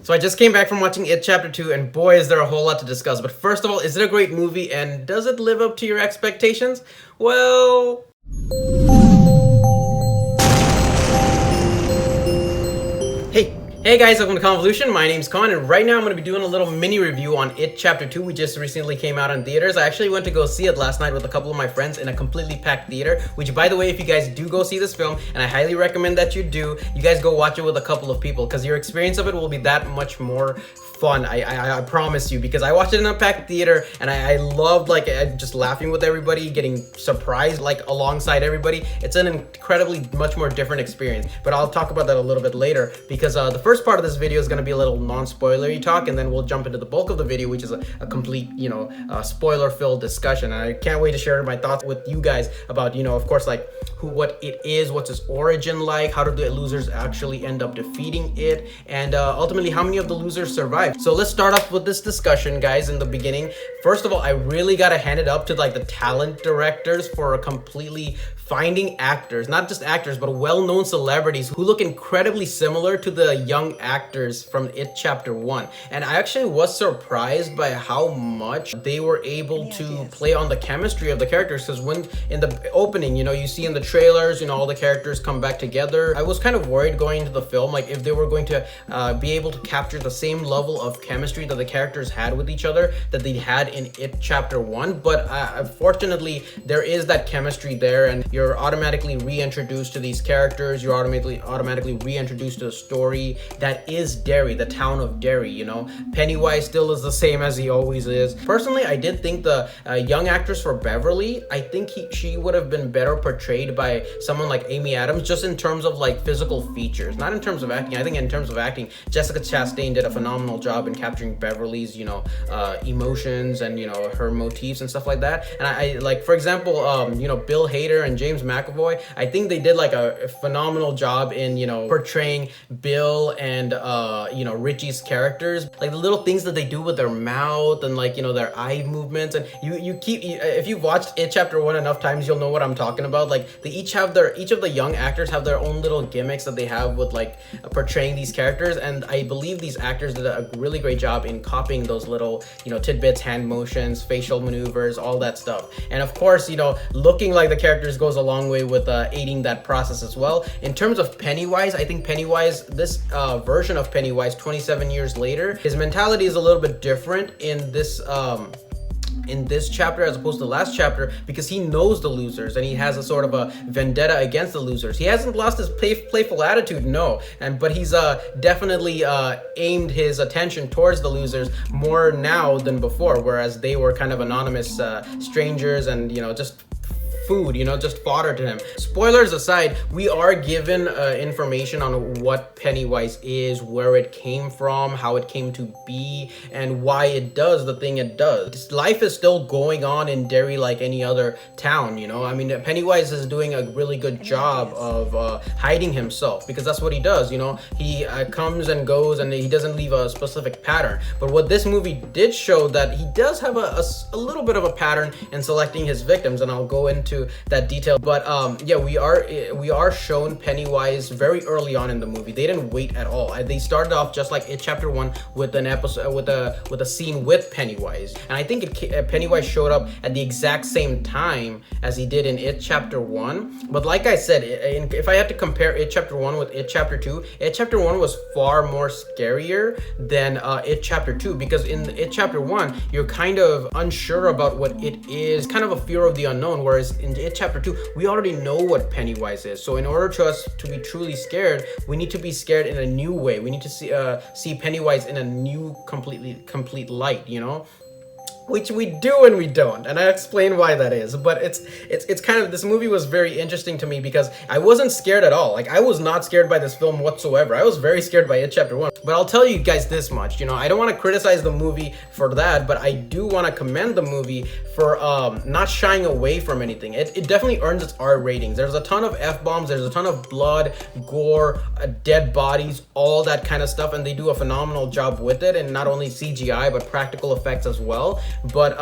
So I just came back from watching It Chapter 2, and boy is there a whole lot to discuss. But first of all, is it a great movie, and does it live up to your expectations? Well... Hey guys, welcome to Khanvolution. My name's Khan, and right now I'm going to be doing a little mini review on It Chapter 2, which just recently came out in theaters. I actually went to go see it last night with a couple of my friends in a completely packed theater, which by the way, if you guys do go see this film, and I highly recommend that you do, you guys go watch it with a couple of people, because your experience of it will be that much more fun. I promise you, because I watched it in a packed theater, and I loved just laughing with everybody, getting surprised alongside everybody. It's an incredibly much more different experience, but I'll talk about that a little bit later, because the first part of this video is going to be a little non-spoilery talk, and then we'll jump into the bulk of the video, which is a complete, spoiler-filled discussion. And I can't wait to share my thoughts with you guys about, of course, what it is, what's its origin like, how did the losers actually end up defeating it, and ultimately how many of the losers survived. So let's start off with this discussion, guys, in the beginning. First of all, I really gotta hand it up to the talent directors for completely finding actors, not just actors, but well-known celebrities who look incredibly similar to the young actors from It Chapter 1. And I actually was surprised by how much they were able to play on the chemistry of the characters, because when in the opening, you see in the trailers, all the characters come back together. I was kind of worried going into the film, if they were going to be able to capture the same level of chemistry that the characters had with each other that they had in It Chapter 1, but fortunately, there is that chemistry there, and you're automatically reintroduced to these characters. You're automatically reintroduced to the story that is Derry, the town of Derry. Pennywise still is the same as he always is. Personally, I did think the young actress for Beverly, I think she would have been better portrayed by someone like Amy Adams, just in terms of physical features, not in terms of acting. I think in terms of acting, Jessica Chastain did a phenomenal job in capturing Beverly's emotions and her motifs and stuff like that. And I for example, Bill Hader and James McAvoy, I think they did a phenomenal job in portraying Bill and Richie's characters, the little things that they do with their mouth and their eye movements. And if you've watched It Chapter 1 enough times, you'll know what I'm talking about. They each of the young actors have their own little gimmicks that they have with portraying these characters, and I believe these actors did a really great job in copying those little tidbits, hand motions, facial maneuvers, all that stuff. And of course, looking like the characters goes a long way with aiding that process as well. In terms of Pennywise, I think Pennywise, this version of Pennywise 27 years later, his mentality is a little bit different in this chapter as opposed to the last chapter, because he knows the losers and he has a sort of a vendetta against the losers. He hasn't lost his playful attitude, no, but he's definitely aimed his attention towards the losers more now than before, whereas they were kind of anonymous strangers and just food, just fodder to him. Spoilers aside, we are given information on what Pennywise is, where it came from, how it came to be, and why it does the thing it does. Life is still going on in Derry like any other town, I mean, Pennywise is doing a really good job of hiding himself, because that's what he does, he comes and goes and he doesn't leave a specific pattern. But what this movie did show, that he does have a little bit of a pattern in selecting his victims, and I'll go into that detail. But yeah, we are shown Pennywise very early on in the movie. They didn't wait at all. They started off just like It Chapter 1 with an episode with a scene with Pennywise, and I think Pennywise showed up at the exact same time as he did in It Chapter 1. But like I said, if I had to compare It Chapter 1 with It Chapter 2, It Chapter 1 was far more scarier than It Chapter 2, because in It Chapter 1 you're kind of unsure about what it is, kind of a fear of the unknown, whereas in It Chapter 2 we already know what Pennywise is. So in order to us to be truly scared, we need to be scared in a new way. We need to see Pennywise in a new complete light, which we do and we don't, and I explain why that is. But it's kind of, this movie was very interesting to me because I wasn't scared at all. I was not scared by this film whatsoever. I was very scared by It Chapter 1. But I'll tell you guys this much, I don't want to criticize the movie for that, but I do want to commend the movie for not shying away from anything. It definitely earns its R ratings. There's a ton of F-bombs, there's a ton of blood, gore, dead bodies, all that kind of stuff, and they do a phenomenal job with it, and not only CGI but practical effects as well. But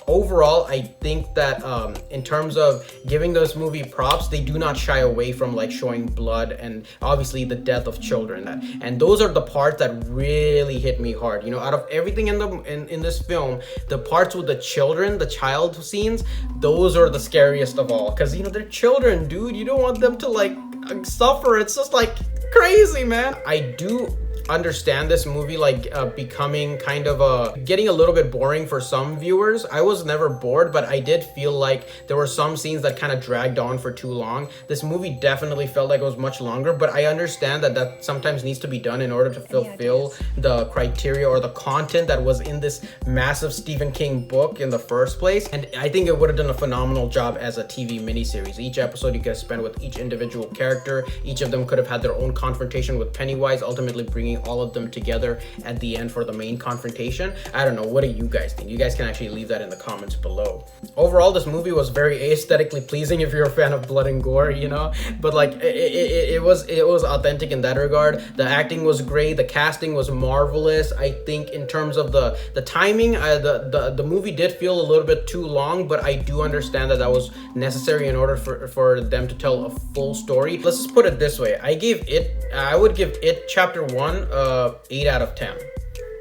overall, I think that in terms of giving this movie props, they do not shy away from like showing blood and obviously the death of children. And those are the parts that really hit me hard. You know, out of everything in this film, the parts with the children, the child scenes, those are the scariest of all. Because, you know, they're children, dude. You don't want them to like suffer. It's just like crazy, man. I do understand this movie like becoming kind of getting a little bit boring for some viewers. I was never bored, but I did feel like there were some scenes that kind of dragged on for too long. This movie definitely felt like it was much longer, but I understand that sometimes needs to be done in order to fulfill the criteria or the content that was in this massive Stephen King book in the first place. And I think it would have done a phenomenal job as a TV miniseries. Each episode you could spend with each individual character. Each of them could have had their own confrontation with Pennywise, ultimately bringing all of them together at the end for the main confrontation. I don't know, what do you guys think? You guys can actually leave that in the comments below. Overall, this movie was very aesthetically pleasing if you're a fan of blood and gore, you know, but like it was authentic in that regard. The acting was great, the casting was marvelous. I think in terms of the timing, the movie did feel a little bit too long, but I do understand that was necessary in order for them to tell a full story. Let's just put it this way, I would give it chapter 1 8 out of 10.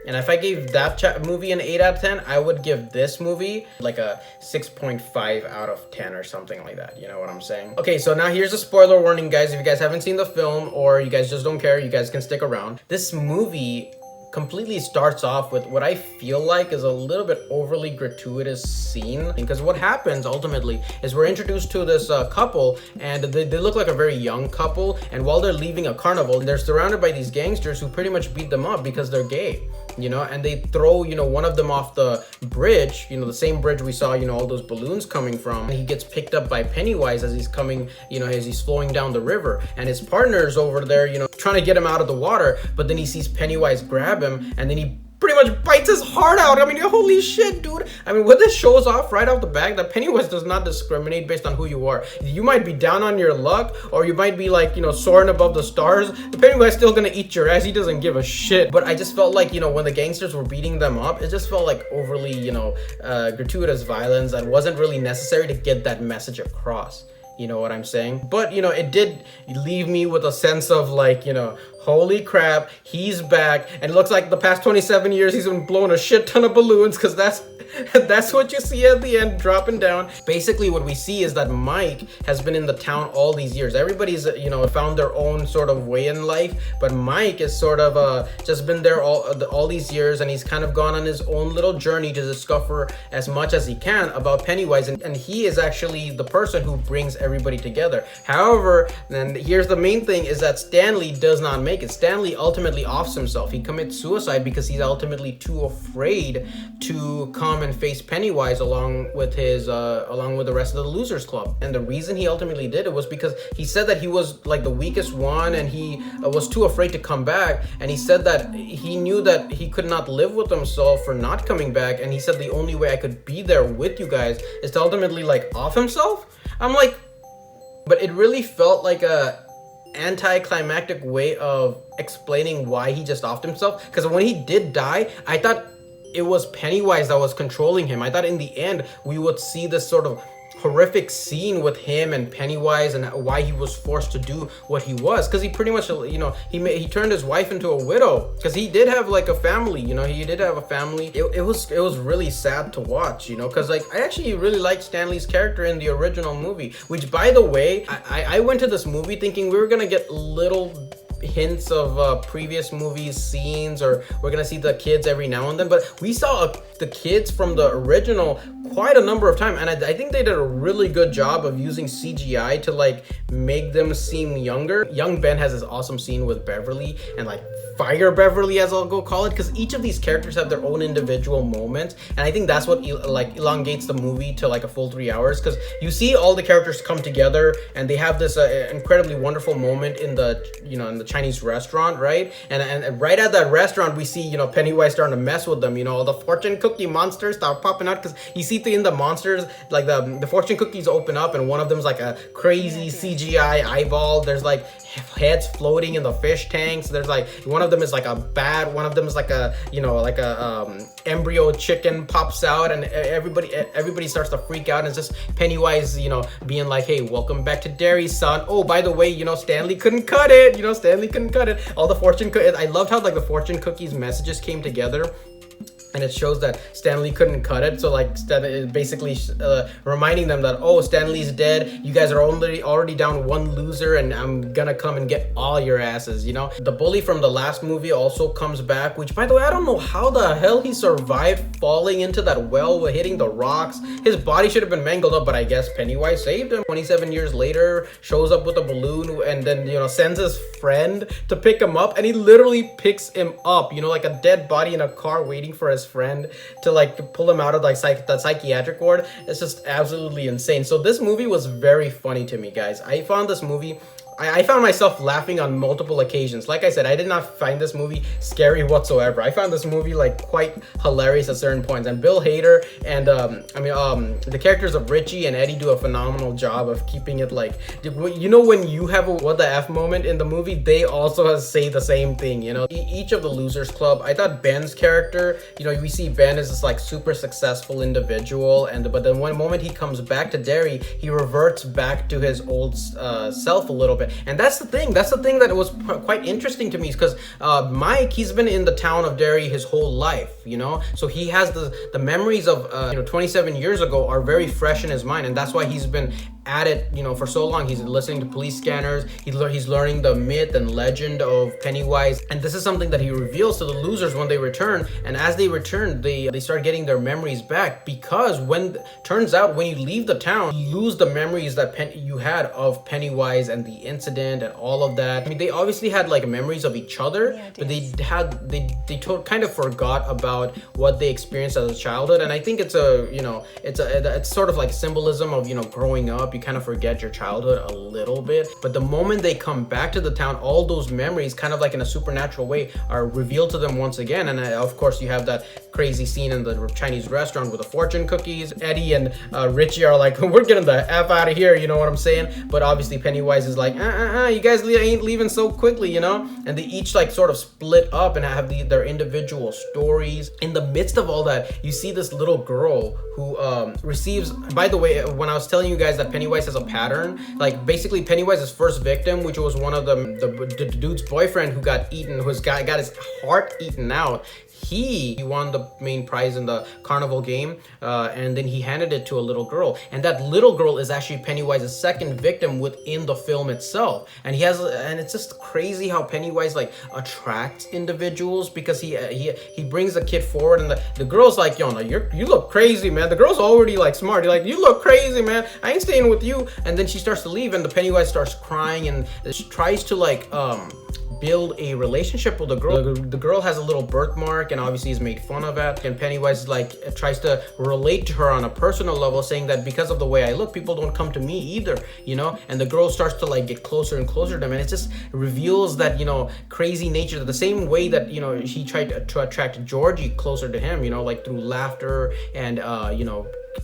And if I gave that movie an 8 out of 10, I would give this movie like a 6.5 out of 10 or something like that. You know what I'm saying? Okay, so now here's a spoiler warning, guys. If you guys haven't seen the film or you guys just don't care, you guys can stick around. This movie completely starts off with what I feel like is a little bit overly gratuitous scene, because what happens ultimately is we're introduced to this couple, and they look like a very young couple, and while they're leaving a carnival, they're surrounded by these gangsters who pretty much beat them up because they're gay, you know, and they throw, you know, one of them off the bridge, you know, the same bridge we saw, you know, all those balloons coming from, and he gets picked up by Pennywise as he's coming, you know, as he's flowing down the river, and his partner's over there, you know, trying to get him out of the water, but then he sees Pennywise grab him, and then he pretty much bites his heart out. I mean, holy shit, dude. I mean, what this shows off right off the bat, that Pennywise does not discriminate based on who you are. You might be down on your luck, or you might be like, you know, soaring above the stars. The Pennywise still gonna eat your ass. He doesn't give a shit. But I just felt like, you know, when the gangsters were beating them up, it just felt like overly, you know, gratuitous violence that wasn't really necessary to get that message across. You know what I'm saying? But, you know, it did leave me with a sense of like, you know, holy crap, he's back. And it looks like the past 27 years he's been blowing a shit ton of balloons, because that's what you see at the end, dropping down. Basically what we see is that Mike has been in the town all these years. Everybody's, you know, found their own sort of way in life, but Mike is sort of just been there all these years, and he's kind of gone on his own little journey to discover as much as he can about Pennywise, and he is actually the person who brings everybody together. However, and here's the main thing, is that Stanley does not make it. Stanley ultimately offs himself. He commits suicide because he's ultimately too afraid to come and face Pennywise along with the rest of the Losers Club. And the reason he ultimately did it was because he said that he was like the weakest one, and he was too afraid to come back, and he said that he knew that he could not live with himself for not coming back, and he said the only way I could be there with you guys is to ultimately like off himself. I'm like, but it really felt like a anticlimactic way of explaining why he just offed himself, because when he did die, I thought it was Pennywise that was controlling him. I thought in the end we would see this sort of horrific scene with him and Pennywise, and why he was forced to do what he was, because he pretty much, you know, he turned his wife into a widow, because he did have like a family, you know, he did have a family. It was really sad to watch, you know, because like I actually really liked Stanley's character in the original movie, which by the way, I went to this movie thinking we were gonna get little hints of previous movies scenes, or we're gonna see the kids every now and then, but we saw the kids from the original quite a number of times, and I think they did a really good job of using CGI to like make them seem younger. Young Ben has this awesome scene with Beverly, and like Fire Beverly, as I'll go call it, because each of these characters have their own individual moments, and I think that's what like elongates the movie to like a full 3 hours, because you see all the characters come together, and they have this incredibly wonderful moment in the, you know, in the Chinese restaurant, right? And right at that restaurant, we see, you know, Pennywise starting to mess with them, you know, all the fortune cookie monsters start popping out, because you see in the monsters, like the fortune cookies open up, and one of them's like a crazy CGI eyeball. There's like heads floating in the fish tanks. There's like one of them is like a bat, one of them is like a embryo chicken pops out, and everybody starts to freak out, and it's just Pennywise, being like, hey, welcome back to Derry, son. Oh, by the way, Stanley couldn't cut it. Stanley couldn't cut it. All the I loved how like the fortune cookies messages came together. And it shows that Stanley couldn't cut it, so like basically reminding them that, oh, Stanley's dead. You guys are already down one loser, and I'm gonna come and get all your asses. The bully from the last movie also comes back, which, by the way, I don't know how the hell he survived falling into that well with hitting the rocks. His body should have been mangled up, but I guess Pennywise saved him. 27 years later, shows up with a balloon, and then sends his friend to pick him up, and he literally picks him up. Like a dead body in a car waiting for his friend to like pull him out of like that psychiatric ward. It's just absolutely insane. So this movie was very funny to me, guys. I found this movie, I found myself laughing on multiple occasions. Like I said, I did not find this movie scary whatsoever. I found this movie like quite hilarious at certain points. And Bill Hader and the characters of Richie and Eddie do a phenomenal job of keeping it like, when you have a what the F moment in the movie, they also say the same thing. Each of the Losers Club. I thought Ben's character, we see Ben as this like super successful individual, but then one moment he comes back to Derry, he reverts back to his old self a little bit. And that's the thing that was quite interesting to me, is because Mike, he's been in the town of Derry his whole life, so he has the memories of 27 years ago are very fresh in his mind, and that's why he's been at it for so long. He's listening to police scanners, he's learning the myth and legend of Pennywise, and this is something that he reveals to the losers when they return. And as they return, they start getting their memories back, because turns out when you leave the town, you lose the memories that you had of Pennywise and the incident and all of that. I mean, they obviously had like memories of each other, but they kind of forgot about what they experienced as a childhood. And I think it's sort of like symbolism of growing up. You kind of forget your childhood a little bit, but the moment they come back to the town, all those memories kind of like in a supernatural way are revealed to them once again. And of course you have that crazy scene in the Chinese restaurant with the fortune cookies. Eddie and Richie are like, we're getting the F out of here, you know what I'm saying? But obviously Pennywise is like, you guys ain't leaving so quickly, and they each like sort of split up and have their individual stories. In the midst of all that, you see this little girl who receives, by the way, when I was telling you guys that Pennywise has a pattern, like basically Pennywise's first victim, which was one of the dude's boyfriend who got eaten, got his heart eaten out. He won the main prize in the carnival game, and then he handed it to a little girl, and that little girl is actually Pennywise's second victim within the film itself. And it's just crazy how Pennywise like attracts individuals, because he brings the kid forward, and the girl's like, yo, no, you look crazy, man. The girl's already like smart. You're like, you look crazy, man. I ain't staying with you. And then she starts to leave, and the Pennywise starts crying, and she tries to like build a relationship with the girl. The girl has a little birthmark, and obviously is made fun of it. And Pennywise like tries to relate to her on a personal level, saying that because of the way I look, people don't come to me either, And the girl starts to like get closer and closer to them, and it just reveals that crazy nature, the same way that he tried to attract Georgie closer to him, like through laughter and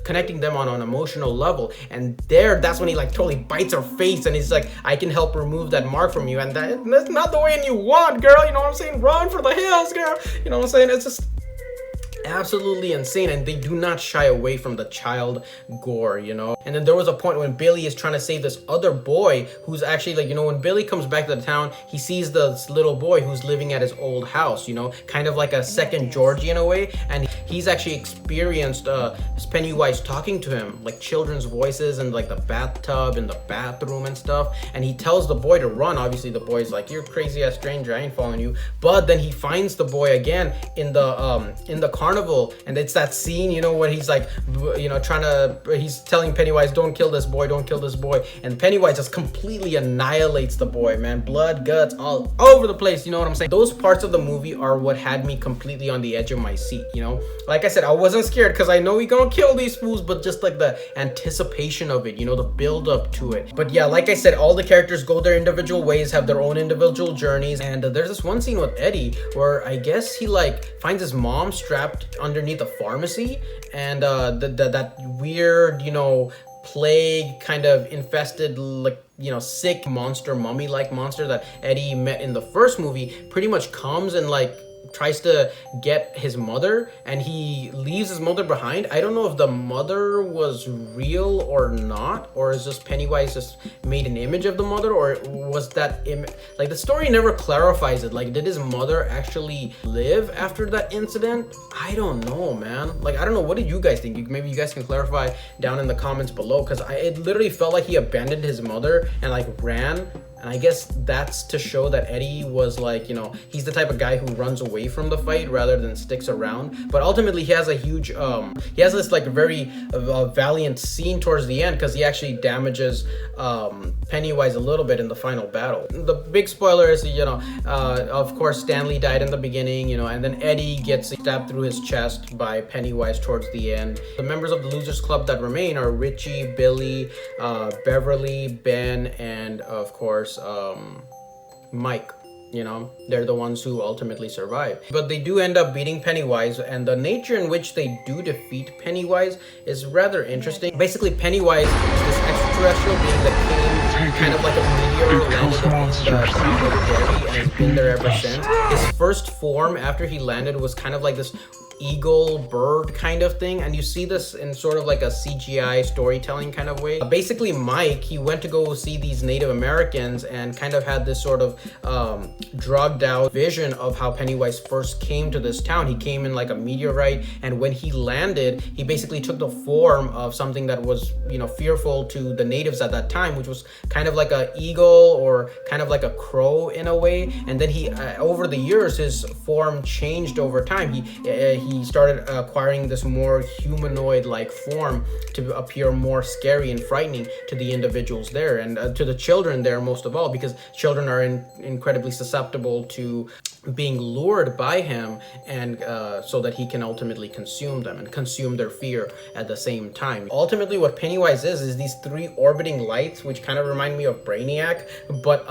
connecting them on an emotional level. And that's when he like totally bites her face, and he's like, I can help remove that mark from you, and that's not the way you want, girl, you know what I'm saying? Run for the hills, girl, you know what I'm saying? It's just absolutely insane. And they do not shy away from the child gore, And then there was a point when Billy is trying to save this other boy who's actually like, when Billy comes back to the town, he sees this little boy who's living at his old house, kind of like a second Georgie in a way. And he's actually experienced Pennywise talking to him, like children's voices, and like the bathtub and the bathroom and stuff. And he tells the boy to run. Obviously the boy's like, you're crazy ass stranger, I ain't following you. But then he finds the boy again in the carnival, and it's that scene, when he's like, he's telling Pennywise, don't kill this boy, and Pennywise just completely annihilates the boy, man. Blood, guts, all over the place, you know what I'm saying? Those parts of the movie are what had me completely on the edge of my seat, Like I said, I wasn't scared because I know he gonna kill these fools, but just like the anticipation of it, the build up to it. But yeah, like I said, all the characters go their individual ways, have their own individual journeys. And there's this one scene with Eddie where I guess he like finds his mom strapped underneath a pharmacy, and that weird, plague kind of infested, like, you know, sick monster, mummy-like monster that Eddie met in the first movie pretty much comes and like tries to get his mother, and he leaves his mother behind. I don't know if the mother was real or not, or is just Pennywise just made an image of the mother, or was that like the story never clarifies it. Like, did his mother actually live after that incident? I don't know, man. Like, I don't know. What did you guys think? Maybe you guys can clarify down in the comments below, because it literally felt like he abandoned his mother and like ran. And I guess that's to show that Eddie was like, you know, he's the type of guy who runs away from the fight rather than sticks around. But ultimately, he has a huge, he has this like very valiant scene towards the end, because he actually damages Pennywise a little bit in the final battle. The big spoiler is, you know, of course, Stanley died in the beginning, you know, and then Eddie gets stabbed through his chest by Pennywise towards the end. The members of the Losers Club that remain are Richie, Billy, Beverly, Ben, and of course, Mike. You know, they're the ones who ultimately survive. But they do end up beating Pennywise, and the nature in which they do defeat Pennywise is rather interesting. Basically, Pennywise is this extraterrestrial being that came kind of like a meteor, landed in the town of Derry, and has been there ever since. His first form after he landed was kind of like this eagle bird kind of thing, and you see this in sort of like a CGI storytelling kind of way. Basically, Mike, he went to go see these Native Americans and kind of had this sort of drugged out vision of how Pennywise first came to this town. He came in like a meteorite, and when he landed, he basically took the form of something that was, you know, fearful to the natives at that time, which was kind of like an eagle or kind of like a crow in a way. And then he over the years, his form changed over time. He started acquiring this more humanoid-like form to appear more scary and frightening to the individuals there, and to the children there most of all, because children are incredibly susceptible to being lured by him, and so that he can ultimately consume them and consume their fear at the same time. Ultimately, what Pennywise is these three orbiting lights, which kind of remind me of Brainiac, but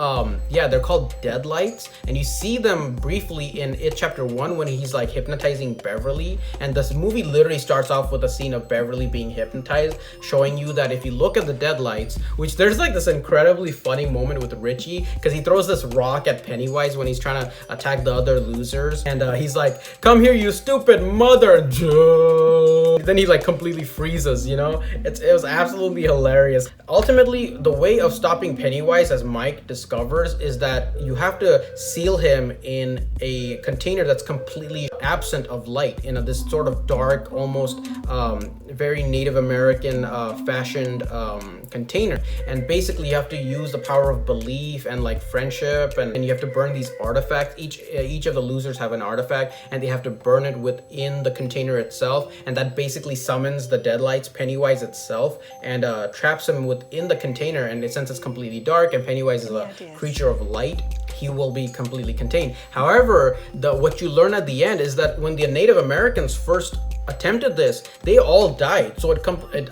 yeah, they're called dead lights, and you see them briefly in It Chapter 1 when he's like hypnotizing Beverly, and this movie literally starts off with a scene of Beverly being hypnotized, showing you that if you look at the dead lights, which there's like this incredibly funny moment with Richie, because he throws this rock at Pennywise when he's trying to attack the other losers, and he's like, "Come here, you stupid mother!" Then he like completely freezes, you know? It was absolutely hilarious. Ultimately, the way of stopping Pennywise, as Mike discovers, is that you have to seal him in a container that's completely absent of light, in this sort of dark, almost very Native American fashioned container. And basically you have to use the power of belief and like friendship, and you have to burn these artifacts. Each of the losers have an artifact, and they have to burn it within the container itself, and that basically summons the Deadlights, Pennywise itself, and traps him within the container. And since it's completely dark and Pennywise is a creature of light, he will be completely contained. However, what you learn at the end is that when the Native Americans first attempted this, they all died. So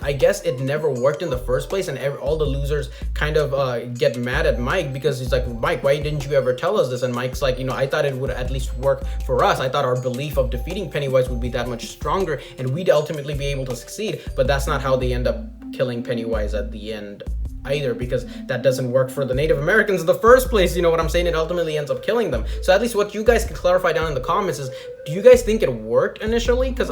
I guess it never worked in the first place, and all the losers kind of get mad at Mike, because he's like, "Mike, why didn't you ever tell us this?" And Mike's like, "You know, I thought it would at least work for us. I thought our belief of defeating Pennywise would be that much stronger, and we'd ultimately be able to succeed." But that's not how they end up killing Pennywise at the end either, because that doesn't work for the Native Americans in the first place. You know what I'm saying? It ultimately ends up killing them. So at least what you guys can clarify down in the comments is, do you guys think it worked initially? Because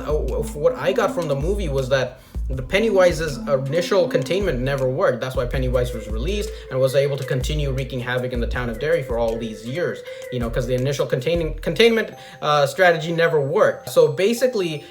what I got from the movie was that the Pennywise's initial containment never worked. That's why Pennywise was released and was able to continue wreaking havoc in the town of Derry for all these years, you know, because the initial containment strategy never worked. So basically,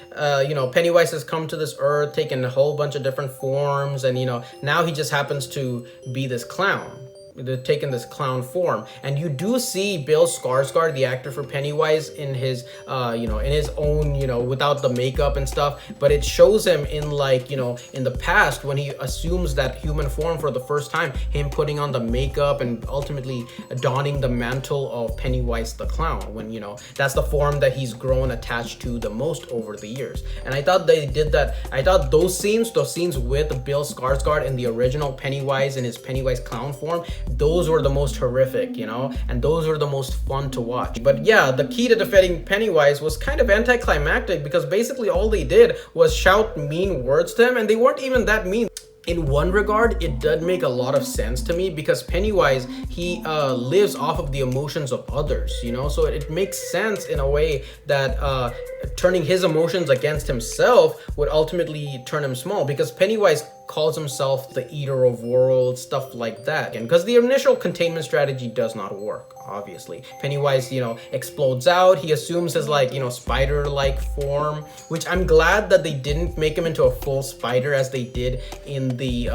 you know, Pennywise has come to this earth, taken a whole bunch of different forms, and, you know, now he just happens to be this clown. They're taking this clown form, and you do see Bill Skarsgård, the actor for Pennywise, in his you know, in his own, you know, without the makeup and stuff, but it shows him in, like, you know, in the past when he assumes that human form for the first time, him putting on the makeup and ultimately donning the mantle of Pennywise the clown, when, you know, that's the form that he's grown attached to the most over the years. And I thought they did that. I thought those scenes with Bill Skarsgård in the original Pennywise in his Pennywise clown form, those were the most horrific, you know, and those were the most fun to watch. But yeah, the key to defeating Pennywise was kind of anticlimactic, because basically all they did was shout mean words to him, and they weren't even that mean. in one regard, it did make a lot of sense to me, because Pennywise, he lives off of the emotions of others, you know? So it makes sense in a way that turning his emotions against himself would ultimately turn him small, because Pennywise calls himself the eater of worlds, stuff like that. And because the initial containment strategy does not work, obviously. Pennywise, you know, explodes out. He assumes his, like, you know, spider-like form, which I'm glad that they didn't make him into a full spider as they did in the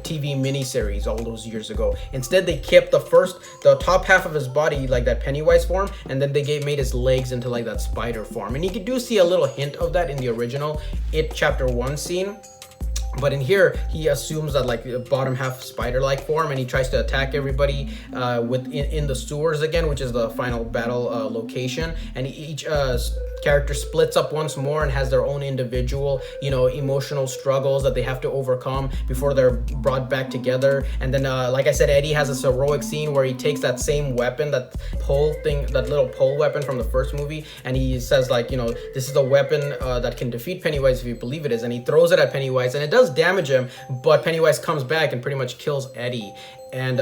TV miniseries all those years ago. Instead, they kept the top half of his body like that Pennywise form, and then they made his legs into like that spider form. And you do see a little hint of that in the original It Chapter 1 scene. But in here, he assumes that like the bottom half spider-like form, and he tries to attack everybody in the sewers again, which is the final battle location. And each character splits up once more and has their own individual, you know, emotional struggles that they have to overcome before they're brought back together. And then, like I said, Eddie has this heroic scene where he takes that same weapon, that little pole weapon from the first movie, and he says like, you know, this is the weapon that can defeat Pennywise if you believe it is. And he throws it at Pennywise, and it does damage him, but Pennywise comes back and pretty much kills Eddie. And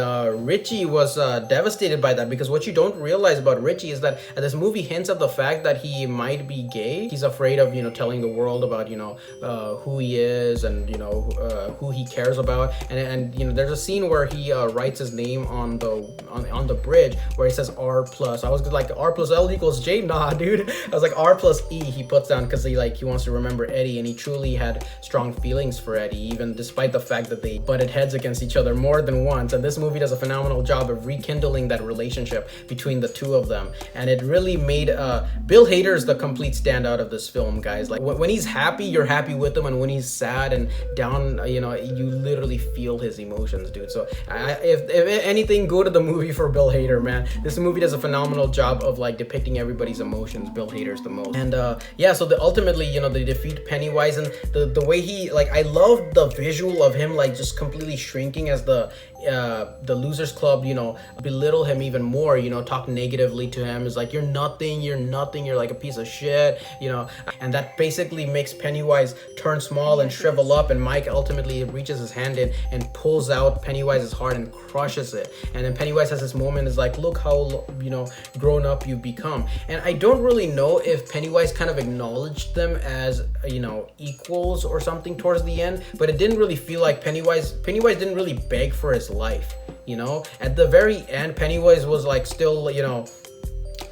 Richie was devastated by that, because what you don't realize about Richie is that this movie hints at the fact that he might be gay. He's afraid of, you know, telling the world about, you know, who he is and, you know, who he cares about. And you know, there's a scene where he writes his name on the bridge where he says R+. I was like, R+L equals J? Nah, dude. I was like, R+E he puts down because he wants to remember Eddie, and he truly had strong feelings for Eddie, even despite the fact that they butted heads against each other more than once. And this movie does a phenomenal job of rekindling that relationship between the two of them, and it really made Bill Hader's the complete standout of this film, guys. Like when he's happy, you're happy with him, and when he's sad and down, you know, you literally feel his emotions, dude. So if anything, go to the movie for Bill Hader, man. This movie does a phenomenal job of like depicting everybody's emotions. Bill Hader's the most. And yeah, so ultimately, you know, they defeat Pennywise, and the way he, like, I love the visual of him like just completely shrinking as the Losers Club, you know, belittle him even more, you know, talk negatively to him. Is like, you're nothing, you're like a piece of shit, you know. And that basically makes Pennywise turn small and shrivel up, and Mike ultimately reaches his hand in and pulls out Pennywise's heart and crushes it. And then Pennywise has this moment, is like, look how, you know, grown up you've become. And I don't really know if Pennywise kind of acknowledged them as, you know, equals or something towards the end, but it didn't really feel like Pennywise didn't really beg for his life, you know. At the very end, Pennywise was like still, you know,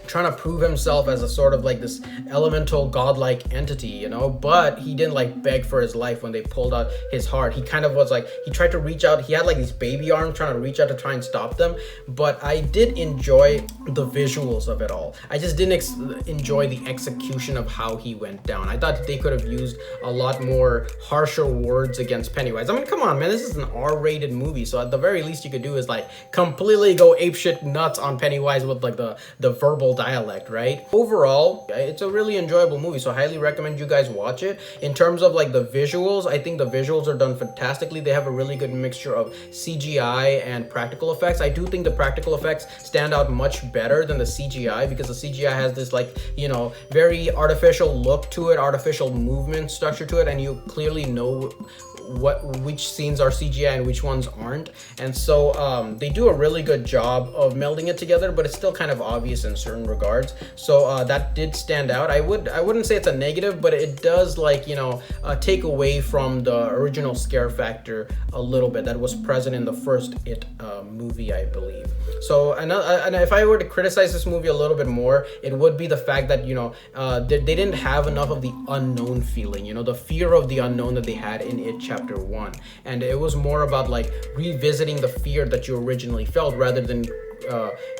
trying to prove himself as a sort of like this elemental godlike entity, you know, but he didn't like beg for his life when they pulled out his heart. He kind of was like, he tried to reach out, he had like these baby arms trying to reach out to try and stop them. But I did enjoy the visuals of it all. I just didn't enjoy the execution of how he went down. I thought they could have used a lot more harsher words against Pennywise. I mean, come on, man, this is an R-rated movie, so at the very least you could do is like completely go apeshit nuts on Pennywise with like the verbal dialect, right? Overall, it's a really enjoyable movie, so I highly recommend you guys watch it. In terms of like the visuals, I think the visuals are done fantastically. They have a really good mixture of CGI and practical effects. I do think the practical effects stand out much better than the CGI, because the CGI has this like, you know, very artificial look to it, artificial movement structure to it, and you clearly know which scenes are CGI and which ones aren't. And so they do a really good job of melding it together, but it's still kind of obvious in certain regards. So that did stand out. I wouldn't say it's a negative, but it does, like, you know, take away from the original scare factor a little bit that was present in the first It movie, I believe. So and if I were to criticize this movie a little bit more, it would be the fact that, you know, they didn't have enough of the unknown feeling, you know, the fear of the unknown that they had in It Chapter 1. And it was more about like revisiting the fear that you originally felt rather than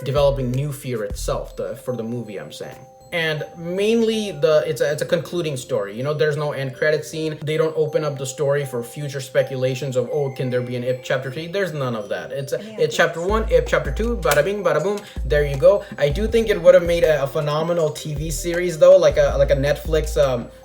developing new fear itself for the movie, I'm saying. And mainly it's a concluding story. You know, there's no end credit scene. They don't open up the story for future speculations of, oh, can there be an It Chapter 3? There's none of that. It's It Chapter 1, It Chapter 2, bada bing, bada boom. There you go. I do think it would have made a phenomenal TV series though, like a Netflix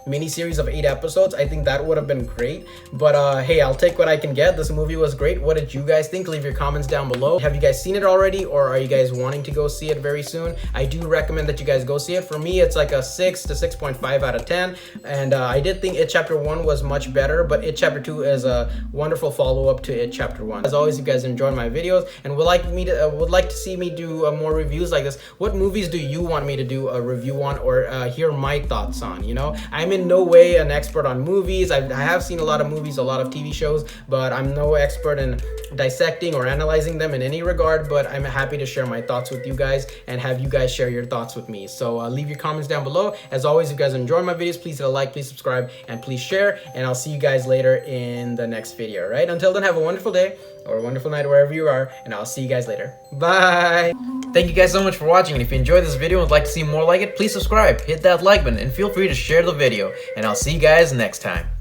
mini-series of 8 episodes. I think that would have been great. But hey, I'll take what I can get. This movie was great. What did you guys think? Leave your comments down below. Have you guys seen it already, or are you guys wanting to go see it very soon? I do recommend that you guys go see it. For for me, it's like a 6 to 6.5 out of 10. And I did think It Chapter 1 was much better, but It Chapter 2 is a wonderful follow-up to It Chapter 1. As always, if you guys enjoyed my videos and would like to see me do more reviews like this, what movies do you want me to do a review on, or hear my thoughts on? You know, I'm in no way an expert on movies. I have seen a lot of movies, a lot of TV shows, but I'm no expert in dissecting or analyzing them in any regard. But I'm happy to share my thoughts with you guys and have you guys share your thoughts with me. So leave your comments down below. As always, if you guys enjoy my videos, please hit a like, please subscribe, and please share. And I'll see you guys later in the next video, right? Until then, have a wonderful day or a wonderful night wherever you are, and I'll see you guys later. Bye! Thank you guys so much for watching, and if you enjoyed this video and would like to see more like it, please subscribe, hit that like button, and feel free to share the video, and I'll see you guys next time.